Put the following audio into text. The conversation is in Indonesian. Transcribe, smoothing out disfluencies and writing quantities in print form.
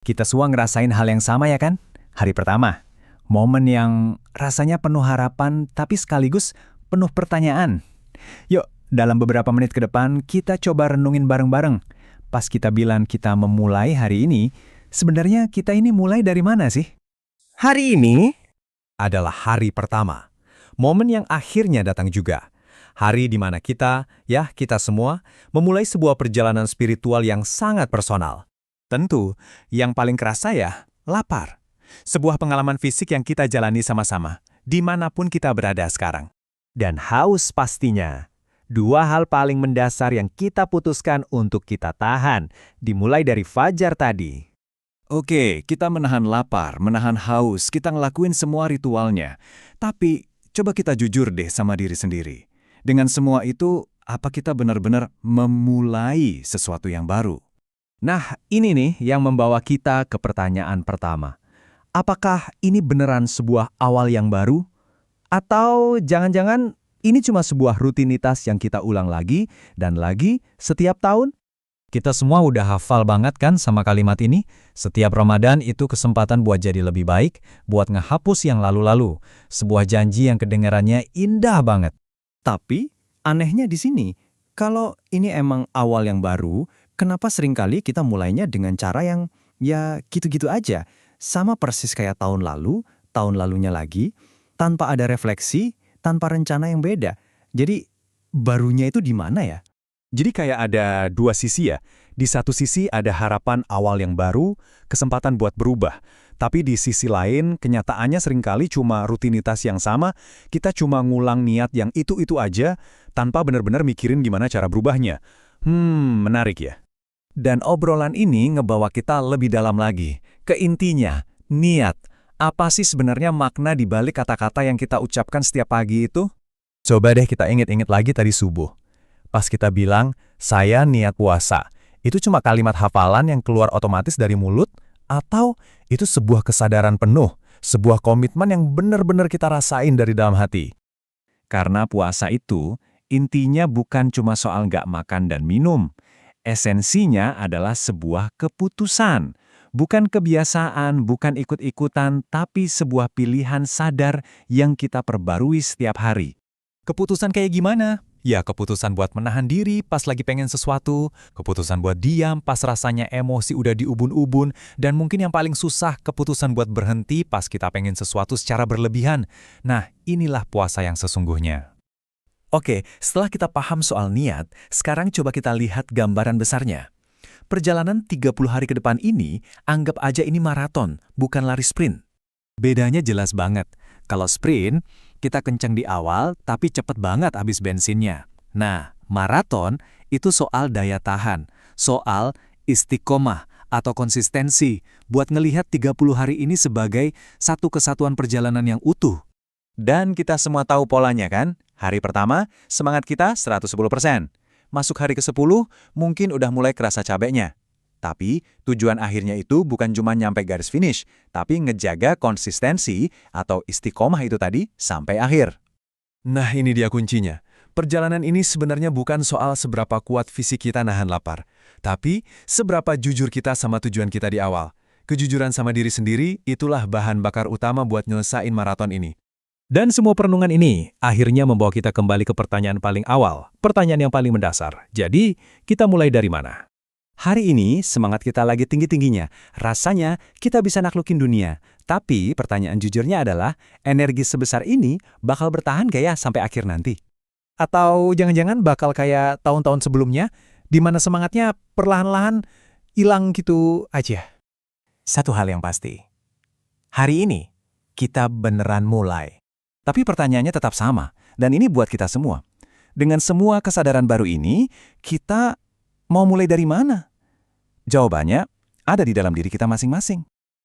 Kita semua ngerasain hal yang sama ya kan? Hari pertama, momen yang rasanya penuh harapan tapi sekaligus penuh pertanyaan. Yuk, dalam beberapa menit ke depan kita coba renungin bareng-bareng. Pas kita bilang kita memulai hari ini, sebenarnya kita ini mulai dari mana sih? Hari ini adalah hari pertama. Momen yang akhirnya datang juga. Hari di mana kita semua, memulai sebuah perjalanan spiritual yang sangat personal. Tentu, yang paling kerasa ya, lapar. Sebuah pengalaman fisik yang kita jalani sama-sama, dimanapun kita berada sekarang. Dan haus pastinya. Dua hal paling mendasar yang kita putuskan untuk kita tahan, dimulai dari fajar tadi. Oke, kita menahan lapar, menahan haus, kita ngelakuin semua ritualnya. Tapi, coba kita jujur deh sama diri sendiri. Dengan semua itu, apa kita benar-benar memulai sesuatu yang baru? Nah, ini nih yang membawa kita ke pertanyaan pertama. Apakah ini beneran sebuah awal yang baru? Atau jangan-jangan ini cuma sebuah rutinitas yang kita ulang lagi dan lagi setiap tahun? Kita semua udah hafal banget kan sama kalimat ini? Setiap Ramadan itu kesempatan buat jadi lebih baik, buat ngehapus yang lalu-lalu. Sebuah janji yang kedengarannya indah banget. Tapi, anehnya di sini, kalau ini emang awal yang baru, kenapa seringkali kita mulainya dengan cara yang ya gitu-gitu aja, sama persis kayak tahun lalunya lagi, tanpa ada refleksi, tanpa rencana yang beda. Jadi, barunya itu di mana ya? Jadi kayak ada dua sisi ya. Di satu sisi ada harapan awal yang baru, kesempatan buat berubah. Tapi di sisi lain, kenyataannya seringkali cuma rutinitas yang sama, kita cuma ngulang niat yang itu-itu aja, tanpa benar-benar mikirin gimana cara berubahnya. Menarik ya. Dan obrolan ini ngebawa kita lebih dalam lagi. Ke intinya, niat. Apa sih sebenarnya makna di balik kata-kata yang kita ucapkan setiap pagi itu? Coba deh kita inget-inget lagi tadi subuh. Pas kita bilang, saya niat puasa. Itu cuma kalimat hafalan yang keluar otomatis dari mulut, atau itu sebuah kesadaran penuh, sebuah komitmen yang benar-benar kita rasain dari dalam hati. Karena puasa itu, intinya bukan cuma soal nggak makan dan minum. Esensinya adalah sebuah keputusan. Bukan kebiasaan, bukan ikut-ikutan, tapi sebuah pilihan sadar yang kita perbarui setiap hari. Keputusan kayak gimana? Ya, keputusan buat menahan diri pas lagi pengen sesuatu, keputusan buat diam pas rasanya emosi udah diubun-ubun, dan mungkin yang paling susah, keputusan buat berhenti pas kita pengen sesuatu secara berlebihan. Nah, inilah puasa yang sesungguhnya. Oke, setelah kita paham soal niat, sekarang coba kita lihat gambaran besarnya. Perjalanan 30 hari ke depan ini, anggap aja ini maraton, bukan lari sprint. Bedanya jelas banget. Kalau sprint, kita kencang di awal, tapi cepet banget habis bensinnya. Nah, maraton itu soal daya tahan, soal istiqomah atau konsistensi, buat ngelihat 30 hari ini sebagai satu kesatuan perjalanan yang utuh. Dan kita semua tahu polanya kan? Hari pertama, semangat kita 110%. Masuk hari ke-10, mungkin udah mulai kerasa cabeknya. Tapi, tujuan akhirnya itu bukan cuma nyampe garis finish, tapi ngejaga konsistensi atau istiqomah itu tadi sampai akhir. Nah, ini dia kuncinya. Perjalanan ini sebenarnya bukan soal seberapa kuat fisik kita nahan lapar, tapi seberapa jujur kita sama tujuan kita di awal. Kejujuran sama diri sendiri, itulah bahan bakar utama buat nyelesain maraton ini. Dan semua perenungan ini akhirnya membawa kita kembali ke pertanyaan paling awal, pertanyaan yang paling mendasar. Jadi, kita mulai dari mana? Hari ini semangat kita lagi tinggi-tingginya. Rasanya kita bisa naklukin dunia. Tapi pertanyaan jujurnya adalah, energi sebesar ini bakal bertahan gak ya sampai akhir nanti? Atau jangan-jangan bakal kayak tahun-tahun sebelumnya, di mana semangatnya perlahan-lahan hilang gitu aja? Satu hal yang pasti. Hari ini kita beneran mulai. Tapi pertanyaannya tetap sama, dan ini buat kita semua. Dengan semua kesadaran baru ini, kita mau mulai dari mana? Jawabannya ada di dalam diri kita masing-masing.